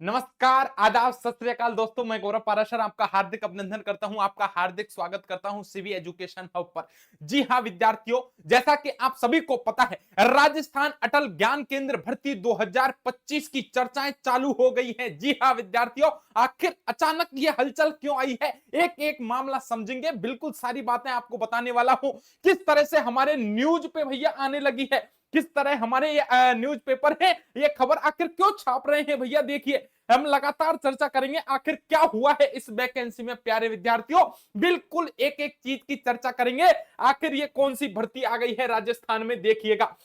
नमस्कार, आदाब, सत श्री अकाल दोस्तों। मैं गौरव पाराशर आपका हार्दिक अभिनंदन करता हूं, आपका हार्दिक स्वागत करता हूं सीवी एजुकेशन हब पर। जी हां विद्यार्थियों, जैसा कि आप सभी को पता है, राजस्थान अटल ज्ञान केंद्र भर्ती 2025 की चर्चाएं चालू हो गई हैं। जी हां विद्यार्थियों, आखिर अचानक ये हलचल क्यों आई है, एक एक मामला समझेंगे। बिल्कुल सारी बातें आपको बताने वाला हूं। किस तरह से हमारे न्यूज पे भैया आने लगी है, किस तरह हमारे ये न्यूज़पेपर है ये खबर आखिर क्यों छाप रहे हैं भैया, देखिए हम लगातार चर्चा करेंगे आखिर क्या हुआ है इस वैकेंसी में प्यारे विद्यार्थियों। बिल्कुल एक एक चीज की चर्चा करेंगे। आखिर ये कौन सी भर्ती आ गई है राजस्थान में, देखिएगा।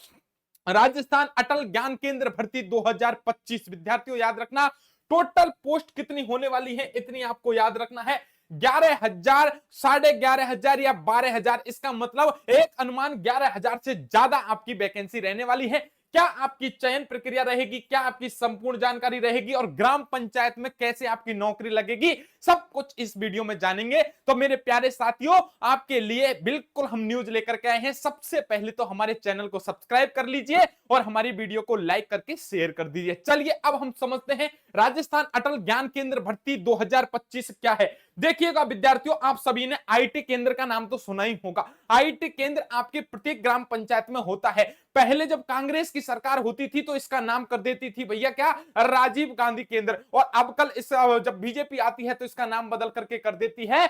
राजस्थान अटल ज्ञान केंद्र भर्ती 2025 विद्यार्थियों याद रखना, टोटल पोस्ट कितनी होने वाली है इतनी आपको याद रखना है। 11,000, 11,500 या 12,000, इसका मतलब एक अनुमान 11,000 से ज्यादा आपकी वैकेंसी रहने वाली है। क्या आपकी चयन प्रक्रिया रहेगी, क्या आपकी संपूर्ण जानकारी रहेगी और ग्राम पंचायत में कैसे आपकी नौकरी लगेगी, सब कुछ इस वीडियो में जानेंगे। तो मेरे प्यारे साथियों, आपके लिए बिल्कुल हम न्यूज लेकर के आए हैं। सबसे पहले तो हमारे चैनल को सब्सक्राइब कर लीजिए और हमारी वीडियो को लाइक करके शेयर कर दीजिए। चलिए अब हम समझते हैं राजस्थान अटल ज्ञान केंद्र भर्ती 2025 क्या है। देखिएगा विद्यार्थियों, आप सभी ने आईटी केंद्र का नाम तो सुना ही होगा। आईटी केंद्र आपके प्रत्येक ग्राम पंचायत में होता है। पहले जब कांग्रेस की सरकार होती थी तो इसका नाम कर देती थी भैया क्या, राजीव गांधी केंद्र। और अब कल इस जब बीजेपी आती है तो इसका नाम बदल करके कर देती है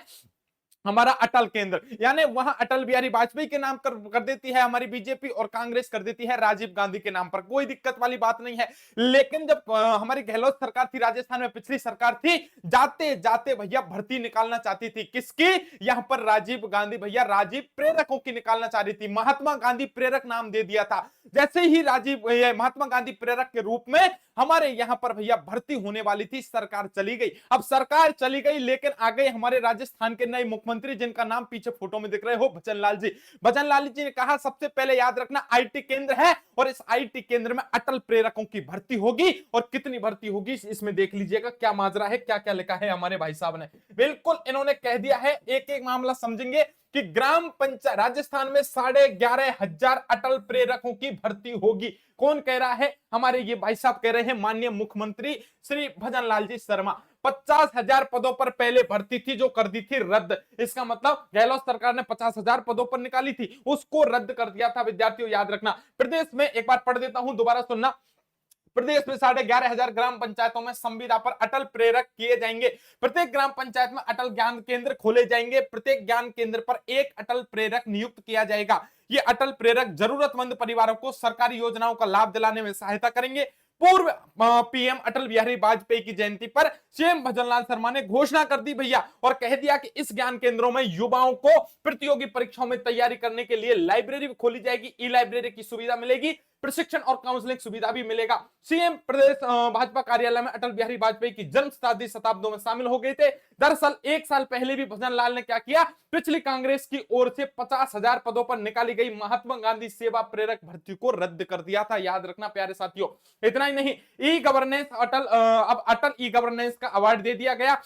हमारा अटल केंद्र। यानी वहां अटल बिहारी वाजपेयी के नाम कर देती है हमारी बीजेपी और कांग्रेस कर देती है राजीव गांधी के नाम पर। कोई दिक्कत वाली बात नहीं है। लेकिन जब हमारी गहलोत सरकार थी राजस्थान में, पिछली सरकार थी, जाते जाते भैया भर्ती निकालना चाहती थी किसकी, यहां पर राजीव गांधी भैया राजीव प्रेरकों की निकालना चाह रही थी। महात्मा गांधी प्रेरक नाम दे दिया था। जैसे ही महात्मा गांधी प्रेरक के रूप में हमारे यहां पर भैया भर्ती होने वाली थी, सरकार चली गई। अब सरकार चली गई लेकिन आ गए हमारे राजस्थान के नए मुख्यमंत्री, जिनका नाम पीछे फोटो में दिख रहे हो, भजनलाल जी। भजनलाल जी ने कहा सबसे पहले याद रखना आईटी केंद्र है और इस आईटी केंद्र में अटल प्रेरकों की भर्ती होगी। और कितनी भर्ती होगी इसमें देख लीजिएगा क्या माजरा है, क्या क्या लिखा है हमारे भाई साहब ने। बिल्कुल इन्होंने कह दिया है, एक एक मामला समझेंगे कि ग्राम पंचायत राजस्थान में 11,500 अटल प्रेरकों की भर्ती होगी। कौन कह रहा है, हमारे ये भाई साहब कह रहे हैं, माननीय मुख्यमंत्री श्री भजनलाल जी शर्मा। 50,000 पदों पर पहले भर्ती थी जो कर दी थी रद्द। इसका मतलब गहलोत सरकार ने 50,000 पदों पर निकाली थी, उसको रद्द कर दिया था विद्यार्थियों याद रखना। प्रदेश में एक बार पढ़ देता हूं, दोबारा सुनना। प्रदेश में 11,500 ग्राम पंचायतों में संविदा पर अटल प्रेरक किए जाएंगे। प्रत्येक ग्राम पंचायत में अटल ज्ञान केंद्र खोले जाएंगे। प्रत्येक ज्ञान केंद्र पर एक अटल प्रेरक नियुक्त किया जाएगा। ये अटल प्रेरक जरूरतमंद परिवारों को सरकारी योजनाओं का लाभ दिलाने में सहायता करेंगे। पूर्व पीएम अटल बिहारी वाजपेयी की जयंती पर सीएम भजनलाल शर्मा ने घोषणा कर दी भैया और कह दिया कि इस ज्ञान केंद्रों में युवाओं को प्रतियोगी परीक्षाओं में तैयारी करने के लिए लाइब्रेरी खोली जाएगी, ई लाइब्रेरी की सुविधा मिलेगी, प्रशिक्षण और काउंसलिंग सुविधा भी मिलेगा। सीएम प्रदेश भाजपा कार्यालय में अटल बिहारी वाजपेयी की जन्म शताब्दी शताब्दों में शामिल हो गए थे। दरअसल एक साल पहले भी भजनलाल ने क्या किया, पिछली कांग्रेस की ओर से 50,000 पदों पर निकाली गई महात्मा गांधी सेवा प्रेरक भर्ती को रद्द कर दिया था। याद रखना प्यारे साथियों। इतना ही नहीं, ई गवर्नेंस अब अटल ई गवर्नेंस का अवार्ड दे दिया गया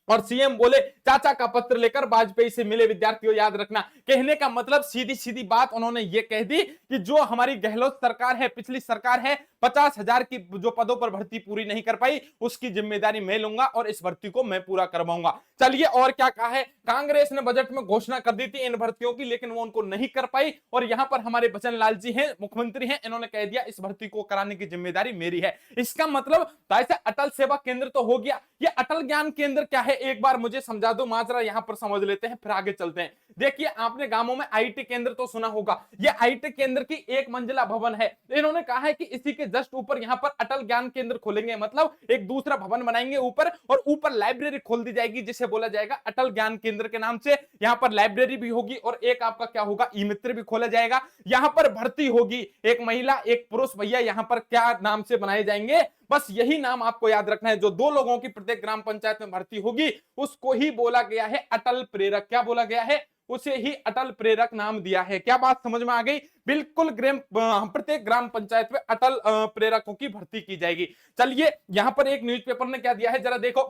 और सीएम बोले चाचा का पत्र लेकर वाजपेयी से मिले। विद्यार्थियों याद रखना, कहने का मतलब सीधी सीधी बात उन्होंने ये कह दी कि जो हमारी गहलोत सरकार है, पिछली सरकार है, 50,000 की जो पदों पर भर्ती पूरी नहीं कर पाई, उसकी जिम्मेदारी मैं लूंगा और इस भर्ती को मैं पूरा करवाऊंगा। चलिए और क्या कहा है, कांग्रेस ने बजट में घोषणा कर दी थी इन भर्तियों की, लेकिन वो उनको नहीं कर पाई। और यहां पर हमारे भजनलाल जी हैं, मुख्यमंत्री हैं, इन्होंने कह दिया इस भर्ती को कराने की जिम्मेदारी मेरी है। इसका मतलब ऐसे अटल सेवा केंद्र तो हो गया, ये अटल ज्ञान केंद्र क्या है एक बार मुझे समझा दो, माजरा यहां पर समझ लेते हैं फिर आगे चलते हैं। देखिए आपने गांवों में आईटी केंद्र तो सुना होगा, ये आईटी केंद्र की एक मंजिला भवन है। इन्होंने कहा है कि इसी के जस्ट ऊपर यहां पर अटल ज्ञान केंद्र खोलेंगे, मतलब एक दूसरा भवन बनाएंगे ऊपर, और ऊपर लाइब्रेरी खोल दी जाएगी जिसे बोला जाएगा अटल ज्ञान केंद्र के नाम से। यहां पर लाइब्रेरी भी होगी और एक आपका क्या होगा, ई मित्र भी खोला जाएगा। यहां पर भर्ती होगी, एक महिला एक पुरुष भैया यहां पर क्या नाम से बनाए जाएंगे, बस यही नाम आपको याद रखना है। जो दो लोगों की प्रत्येक ग्राम पंचायत में भर्ती होगी उसको ही बोला गया है अटल प्रेरक। क्या बोला गया है, उसे ही अटल प्रेरक नाम दिया है। क्या बात समझ में आ गई, बिल्कुल प्रत्येक ग्राम पंचायत में अटल प्रेरकों की भर्ती की जाएगी। चलिए यहां पर एक न्यूज़पेपर ने क्या दिया है जरा देखो,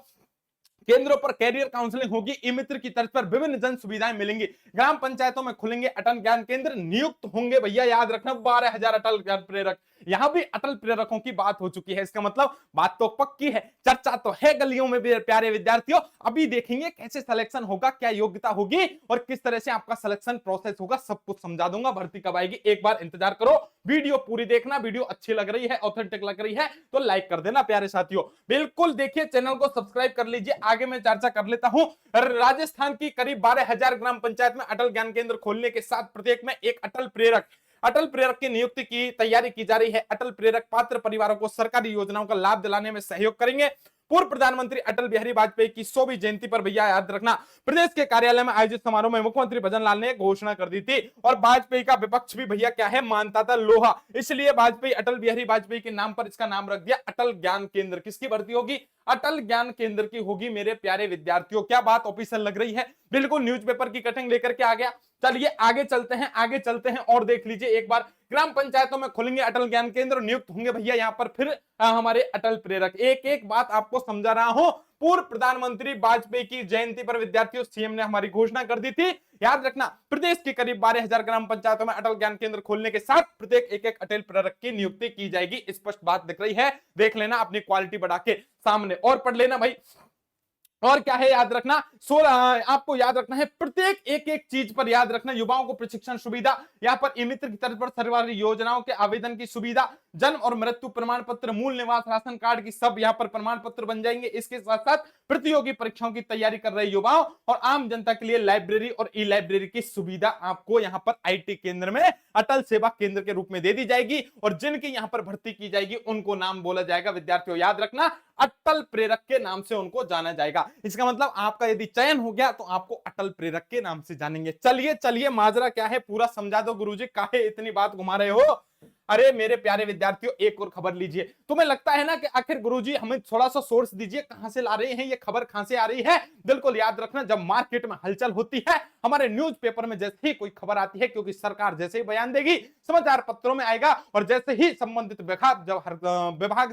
केंद्रों पर कैरियर काउंसलिंग होगी, ई मित्र की तर्ज पर विभिन्न जन सुविधाएं मिलेंगी, ग्राम पंचायतों में खुलेंगे अटल ज्ञान केंद्र, नियुक्त होंगे भैया याद रखना 12,000 अटल ज्ञान प्रेरक। यहां भी अटल प्रेरकों की बात हो चुकी है, इसका मतलब बात तो पक्की है, चर्चा तो है गलियों में भी प्यारे विद्यार्थियों। अभी देखेंगे कैसे सिलेक्शन होगा, क्या योग्यता होगी और किस तरह से आपका सिलेक्शन प्रोसेस होगा, सब कुछ समझा दूंगा। भर्ती कब आएगी एक बार इंतजार करो, वीडियो पूरी देखना, वीडियो अच्छी लग रही है, ऑथेंटिक लग रही है तो लाइक कर देना प्यारे साथियों। बिल्कुल देखिए, चैनल को सब्सक्राइब कर लीजिए। आगे मैं चर्चा कर लेता हूं। राजस्थान की करीब 12,000 ग्राम पंचायत में अटल ज्ञान केंद्र खोलने के साथ प्रत्येक में एक अटल प्रेरक की नियुक्ति की तैयारी की जा रही है। अटल प्रेरक पात्र परिवारों को सरकारी योजनाओं का लाभ दिलाने में सहयोग करेंगे। पूर्व प्रधानमंत्री अटल बिहारी वाजपेयी की 100वीं जयंती पर भैया याद रखना प्रदेश के कार्यालय में आयोजित समारोह में मुख्यमंत्री भजन लाल ने घोषणा कर दी थी। और वाजपेयी का विपक्ष भी भैया क्या है, मानता था लोहा, इसलिए वाजपेयी अटल बिहारी वाजपेयी के नाम पर इसका नाम रख दिया अटल ज्ञान केंद्र। किसकी भर्ती होगी, अटल ज्ञान केंद्र की होगी मेरे प्यारे विद्यार्थियों। क्या बात ऑफिशियल लग रही है, बिल्कुल न्यूज़पेपर की कटिंग लेकर के आ गया। चलिए आगे चलते हैं और देख लीजिए एक बार, ग्राम पंचायतों में खुलेंगे अटल ज्ञान केंद्र, नियुक्त होंगे भैया यहां पर फिर हमारे अटल प्रेरक। एक एक बात आपको समझा रहा हूं। पूर्व प्रधानमंत्री वाजपेयी की जयंती पर विद्यार्थियों सीएम ने हमारी घोषणा कर दी थी, याद रखना प्रदेश की करीब 12,000 ग्राम पंचायतों में अटल ज्ञान केंद्र खोलने के साथ प्रत्येक एक एक अटल प्रेरक की नियुक्ति की जाएगी। स्पष्ट बात दिख रही है, देख लेना अपनी क्वालिटी बढ़ा के सामने और पढ़ लेना भाई। और क्या है याद रखना, 16 आपको याद रखना है प्रत्येक एक एक चीज पर याद रखना। युवाओं को प्रशिक्षण सुविधा, यहाँ पर ई मित्र की तरफ पर सरकारी योजनाओं के आवेदन की सुविधा, जन्म और मृत्यु प्रमाण पत्र, मूल निवास राशन कार्ड की सब यहाँ पर प्रमाण पत्र बन जाएंगे। इसके साथ साथ प्रतियोगी परीक्षाओं की तैयारी कर रहे युवाओं और आम जनता के लिए लाइब्रेरी और ई लाइब्रेरी की सुविधा आपको यहाँ पर आईटी केंद्र में अटल सेवा केंद्र के रूप में दे दी जाएगी। और जिनकी यहाँ पर भर्ती की जाएगी उनको नाम बोला जाएगा विद्यार्थियों, याद रखना अटल प्रेरक के नाम से उनको जाना जाएगा। इसका मतलब आपका यदि चयन हो गया तो आपको अटल प्रेरक के नाम से जानेंगे। चलिए माजरा क्या है पूरा समझा दो गुरुजी, काहे इतनी बात घुमा रहे हो। अरे मेरे प्यारे विद्यार्थियों एक और खबर लीजिए। तुम्हें लगता है ना कि आखिर गुरुजी हमें थोड़ा सा सोर्स दीजिए, कहां से ला रहे हैं ये खबर, कहां से आ रही है। बिल्कुल याद रखना, जब मार्केट में हलचल होती है, हमारे न्यूज़पेपर में जैसे ही कोई खबर आती है, क्योंकि सरकार जैसे ही बयान देगी समाचार पत्रों में आएगा, और जैसे ही संबंधित विभाग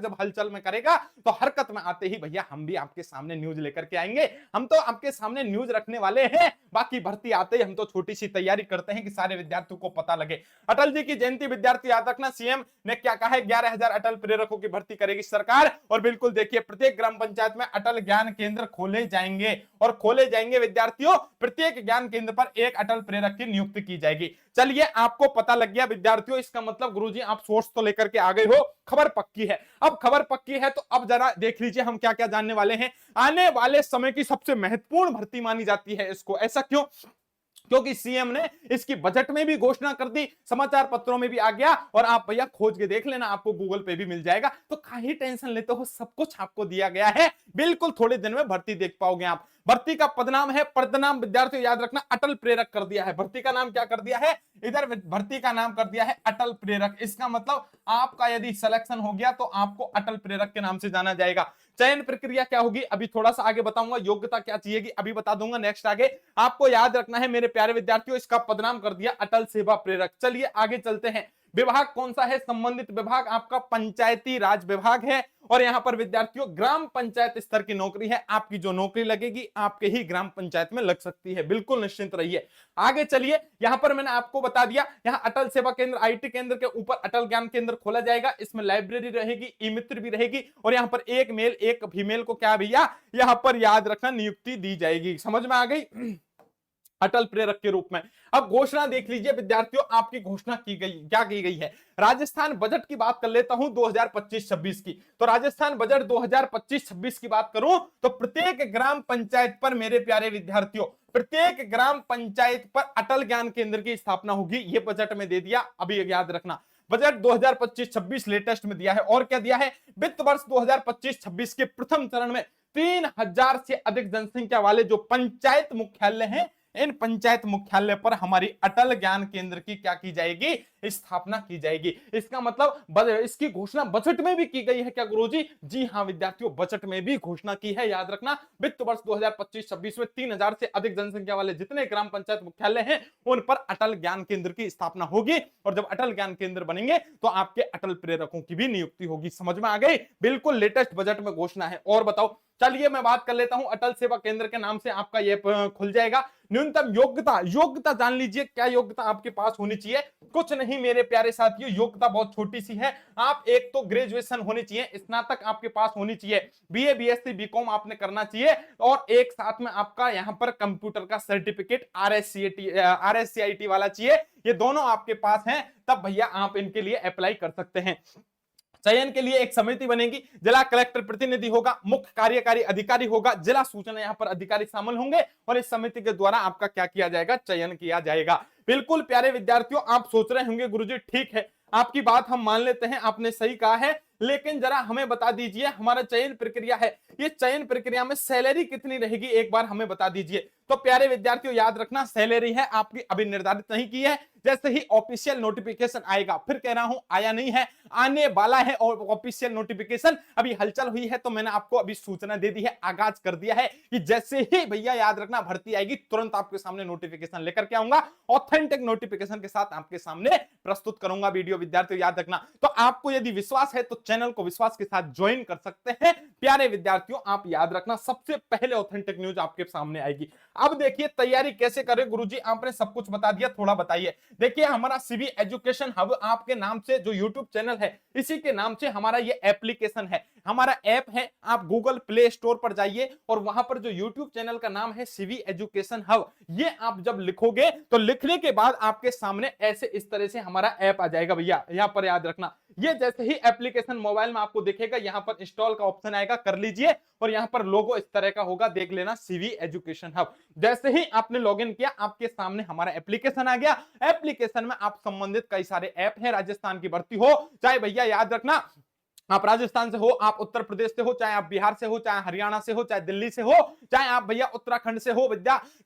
जब हलचल में करेगा तो हरकत में आते ही भैया हम भी आपके सामने न्यूज लेकर के आएंगे। हम तो आपके सामने न्यूज रखने वाले हैं, बाकी भर्ती आते ही हम तो छोटी सी तैयारी करते हैं कि सारे विद्यार्थियों को पता लगे। अटल जी की जयंती विद्यार्थी याद रखना, सीएम ने क्या कहा है, 11,000 अटल प्रेरकों की भर्ती करेगी सरकार। और बिल्कुल देखिए प्रत्येक ग्राम पंचायत में अटल ज्ञान केंद्र खोले जाएंगे, और खोले जाएंगे विद्यार्थियों, प्रत्येक ज्ञान केंद्र पर एक अटल प्रेरक की नियुक्ति की जाएगी। चलिए आपको पता लग गया विद्यार्थियों, इसका मतलब गुरुजी आप सोर्स तो लेकर के आ गए हो, खबर पक्की है। अब खबर पक्की है तो अब जरा देख लीजिए हम क्या क्या जानने वाले हैं। आने वाले समय की सबसे महत्वपूर्ण भर्ती मानी जाती है इसको, ऐसा क्यों, क्योंकि सीएम ने इसकी बजट में भी घोषणा कर दी, समाचार पत्रों में भी आ गया, और आप भैया खोज के देख लेना, आपको गूगल पे भी मिल जाएगा। तो काहे टेंशन लेते हो, सब कुछ आपको दिया गया है, बिल्कुल थोड़े दिन में भर्ती देख पाओगे आप। भर्ती का पदनाम है, पदनाम विद्यार्थियों याद रखना अटल प्रेरक कर दिया है। भर्ती का नाम क्या कर दिया है, इधर भर्ती का नाम कर दिया है अटल प्रेरक। इसका मतलब आपका यदि सिलेक्शन हो गया तो आपको अटल प्रेरक के नाम से जाना जाएगा। चयन प्रक्रिया क्या होगी अभी थोड़ा सा आगे बताऊंगा, योग्यता क्या चाहिए अभी बता दूंगा नेक्स्ट आगे। आपको याद रखना है मेरे प्यारे विद्यार्थियों, इसका पदनाम कर दिया अटल सेवा प्रेरक। चलिए आगे चलते हैं। विभाग कौन सा है, संबंधित विभाग आपका पंचायती राज विभाग है। और यहां पर विद्यार्थियों ग्राम पंचायत स्तर की नौकरी है, आपकी जो नौकरी लगेगी आपके ही ग्राम पंचायत में लग सकती है, बिल्कुल निश्चिंत रहिए। आगे चलिए, यहां पर मैंने आपको बता दिया, यहां अटल सेवा केंद्र आईटी केंद्र के ऊपर अटल ज्ञान केंद्र खोला जाएगा। इसमें लाइब्रेरी रहेगी, ई मित्र भी रहेगी, और यहां पर एक मेल एक फीमेल को क्या भैया यहां पर याद रखना नियुक्ति दी जाएगी। समझ में आ गई, अटल प्रेरक के रूप में। अब घोषणा देख लीजिए विद्यार्थियों, आपकी घोषणा की गई, क्या की गई है। राजस्थान बजट की बात कर लेता हूं 2025-26 की। तो राजस्थान बजट 2025-26 की बात करूं तो प्रत्येक ग्राम पंचायत पर मेरे प्यारे विद्यार्थियों, प्रत्येक ग्राम पंचायत पर अटल ज्ञान केंद्र की स्थापना होगी। यह बजट में दे दिया, अभी याद रखना बजट 2025-26 लेटेस्ट में दिया है। और क्या दिया है, वित्त वर्ष 2025-26 के प्रथम चरण में 3,000 से अधिक जनसंख्या वाले जो पंचायत मुख्यालय हैं, इन पंचायत मुख्यालय पर हमारी अटल ज्ञान केंद्र की क्या की जाएगी, स्थापना की जाएगी। इसका मतलब इसकी घोषणा बजट में भी की गई है क्या गुरुजी? जी हां विद्यार्थियों, बजट में भी घोषणा की है। याद रखना, वित्त वर्ष 2025-26 में 3000 से अधिक जनसंख्या वाले जितने ग्राम पंचायत मुख्यालय हैं उन पर अटल ज्ञान केंद्र की स्थापना होगी, और जब अटल ज्ञान केंद्र बनेंगे तो आपके अटल प्रेरकों की भी नियुक्ति होगी। समझ में आ गई? बिल्कुल लेटेस्ट बजट में घोषणा है। और बताओ, चलिए मैं बात कर लेता हूं, अटल सेवा केंद्र के नाम से आपका ये खुल जाएगा। न्यूनतम योग्यता, योग्यता जान लीजिए, क्या योग्यता आपके पास होनी चाहिए? कुछ नहीं मेरे प्यारे साथियों, योग्यता बहुत छोटी सी है। आप एक तो ग्रेजुएशन होनी चाहिए, स्नातक आपके पास होनी चाहिए, बीए बीएससी बीकॉम आपने करना चाहिए, और एक साथ में आपका यहां पर कंप्यूटर का सर्टिफिकेट आरएससीआईटी वाला चाहिए। ये दोनों आपके पास हैं, तब भैया आप इनके लिए अप्लाई कर सकते हैं। चयन के लिए एक समिति बनेगी, जिला कलेक्टर प्रतिनिधि होगा, मुख्य कार्यकारी अधिकारी होगा, जिला सूचना यहां पर अधिकारी शामिल होंगे, और इस समिति के द्वारा आपका क्या किया जाएगा? चयन किया जाएगा। बिल्कुल प्यारे विद्यार्थियों, आप सोच रहे होंगे गुरुजी ठीक है, आपकी बात हम मान लेते हैं, आपने सही कहा है, लेकिन जरा हमें बता दीजिए, हमारा चयन प्रक्रिया है, ये चयन प्रक्रिया में सैलरी कितनी रहेगी, एक बार हमें बता दीजिए। तो प्यारे विद्यार्थियों याद रखना, सैलरी है आपकी अभी निर्धारित नहीं की है, जैसे ही ऑफिशियल नोटिफिकेशन आएगा, फिर कह रहा हूं आया नहीं है, आने वाला है, और ऑफिशियल नोटिफिकेशन अभी हलचल हुई है, तो मैंने आपको अभी सूचना दे दी है, आगाज कर दिया है कि जैसे ही भैया याद रखना भर्ती आएगी, तुरंत आपके सामने नोटिफिकेशन लेकर के आऊंगा, ऑथेंटिक नोटिफिकेशन के साथ आपके सामने प्रस्तुत करूंगा वीडियो। विद्यार्थियों याद रखना, तो आपको यदि विश्वास है तो चैनल को विश्वास के साथ ज्वाइन कर सकते हैं। प्यारे विद्यार्थियों आप याद रखना, सबसे पहले ऑथेंटिक न्यूज आपके सामने आएगी। अब देखिए तैयारी कैसे करें गुरुजी, आपने सब कुछ बता दिया, थोड़ा बताइए। देखिए हमारा सीवी एजुकेशन हब आपके नाम से जो यूट्यूब चैनल है, इसी के नाम से हमारा ये एप्लीकेशन है, हमारा ऐप है। आप गूगल प्ले स्टोर पर जाइए, और वहां पर जो यूट्यूब चैनल का नाम है सीवी एजुकेशन हब, ये आप जब लिखोगे तो लिखने के बाद आपके सामने ऐसे इस तरह से हमारा ऐप आ जाएगा भैया। यहां पर याद रखना, ये जैसे ही एप्लीकेशन मोबाइल में आपको दिखेगा, यहां पर इंस्टॉल का ऑप्शन आएगा, कर लीजिए, और यहां पर लोगो इस तरह का होगा, देख लेना, सीवी एजुकेशन हब। जैसे ही आपने लॉगिन किया, आपके सामने हमारा एप्लीकेशन आ गया। एप्लीकेशन में आप संबंधित कई सारे ऐप हैं, राजस्थान की भर्ती हो, चाहे भैया याद रखना आप राजस्थान से हो, आप उत्तर प्रदेश से हो, चाहे आप बिहार से हो, चाहे हरियाणा से हो, चाहे दिल्ली से हो, चाहे आप भैया उत्तराखंड से हो,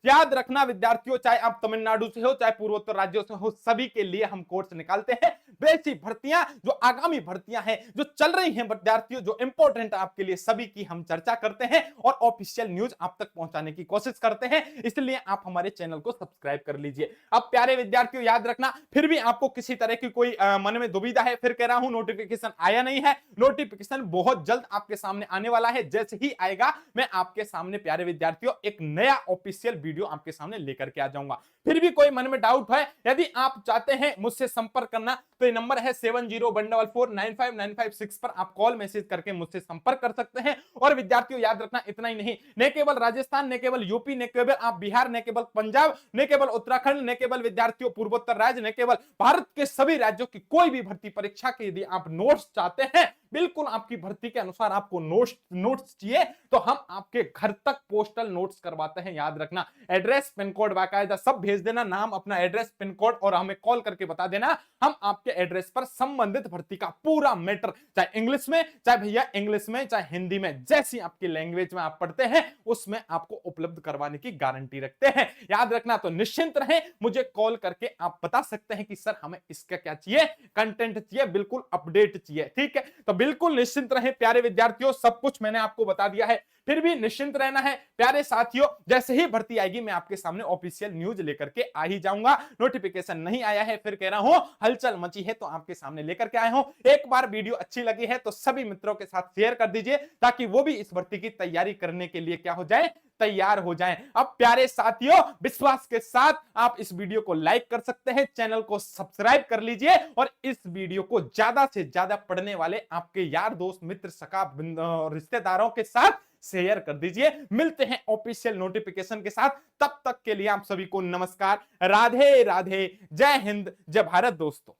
याद रखना विद्यार्थियों, चाहे आप तमिलनाडु से हो, चाहे पूर्वोत्तर राज्यों से हो, सभी के लिए हम कोर्स निकालते हैं। वैसी भर्तियां जो आगामी भर्तियां हैं, जो चल रही हैं विद्यार्थियों, जो इंपॉर्टेंट आपके लिए, सभी की हम चर्चा करते हैं और ऑफिशियल न्यूज आप तक पहुंचाने की कोशिश करते हैं। इसलिए आप हमारे चैनल को सब्सक्राइब कर लीजिए। अब प्यारे विद्यार्थियों याद रखना, फिर भी आपको किसी तरह की कोई मन में दुविधा है, फिर कह रहा हूं नोटिफिकेशन आया नहीं है, नोटिफिकेशन बहुत जल्द आपके सामने आने वाला है। जैसे ही आएगा मैं आपके सामने प्यारे विद्यार्थियों एक नया ऑफिशियल वीडियो आपके सामने लेकर के आ जाऊंगा। फिर भी कोई मन में डाउट है, यदि आप चाहते हैं मुझसे संपर्क करना, तो ये नंबर है 7014495956 पर आप कॉल मैसेज करके मुझसे संपर्क कर सकते हैं। और विद्यार्थियों याद रखना, इतना ही नहीं, न केवल राजस्थान, न केवल यूपी, न केवल आप बिहार, न केवल पंजाब, न केवल उत्तराखंड, न केवल विद्यार्थियों पूर्वोत्तर राज्य, न केवल भारत के सभी राज्यों की कोई भी भर्ती परीक्षा के यदि आप नोट्स चाहते हैं, बिल्कुल आपकी भर्ती के अनुसार आपको नोट्स चाहिए, तो हम आपके घर तक पोस्टल नोट्स करवाते हैं। याद रखना, एड्रेस पिन कोड बाकायदा सब भेज देना, नाम अपना एड्रेस पिन कोड, और हमें कॉल करके बता देना, हम आपके एड्रेस पर संबंधित भर्ती का पूरा मैटर, चाहे इंग्लिश में, चाहे भैया इंग्लिश में, चाहे हिंदी में, जैसी आपकी लैंग्वेज में आप पढ़ते हैं उसमें आपको उपलब्ध करवाने की गारंटी रखते हैं। याद रखना, तो निश्चिंत रहें, मुझे कॉल करके आप बता सकते हैं कि सर हमें इसका क्या चाहिए, कंटेंट चाहिए, बिल्कुल अपडेट चाहिए। ठीक है, तो बिल्कुल निश्चिंत रहें प्यारे विद्यार्थियों, सब कुछ मैंने आपको बता दिया है। फिर भी निश्चिंत रहना है प्यारे साथियों, जैसे ही भर्ती आएगी मैं आपके सामने ऑफिशियल न्यूज लेकर के आ ही जाऊंगा। नोटिफिकेशन नहीं आया है, फिर कह रहा हूं हलचल मची है, तो आपके सामने लेकर के आया हूं। एक बार वीडियो अच्छी लगी है तो सभी मित्रों के साथ शेयर कर दीजिए, ताकि वो भी इस भर्ती की तैयारी करने के लिए क्या हो जाए, तैयार हो जाएं। अब प्यारे साथियों विश्वास के साथ आप इस वीडियो को लाइक कर सकते हैं, चैनल को सब्सक्राइब कर लीजिए, और इस वीडियो को ज्यादा से ज्यादा पढ़ने वाले आपके यार दोस्त मित्र सखा रिश्तेदारों के साथ शेयर कर दीजिए। मिलते हैं ऑफिशियल नोटिफिकेशन के साथ, तब तक के लिए आप सभी को नमस्कार, राधे राधे, जय हिंद, जय भारत दोस्तों।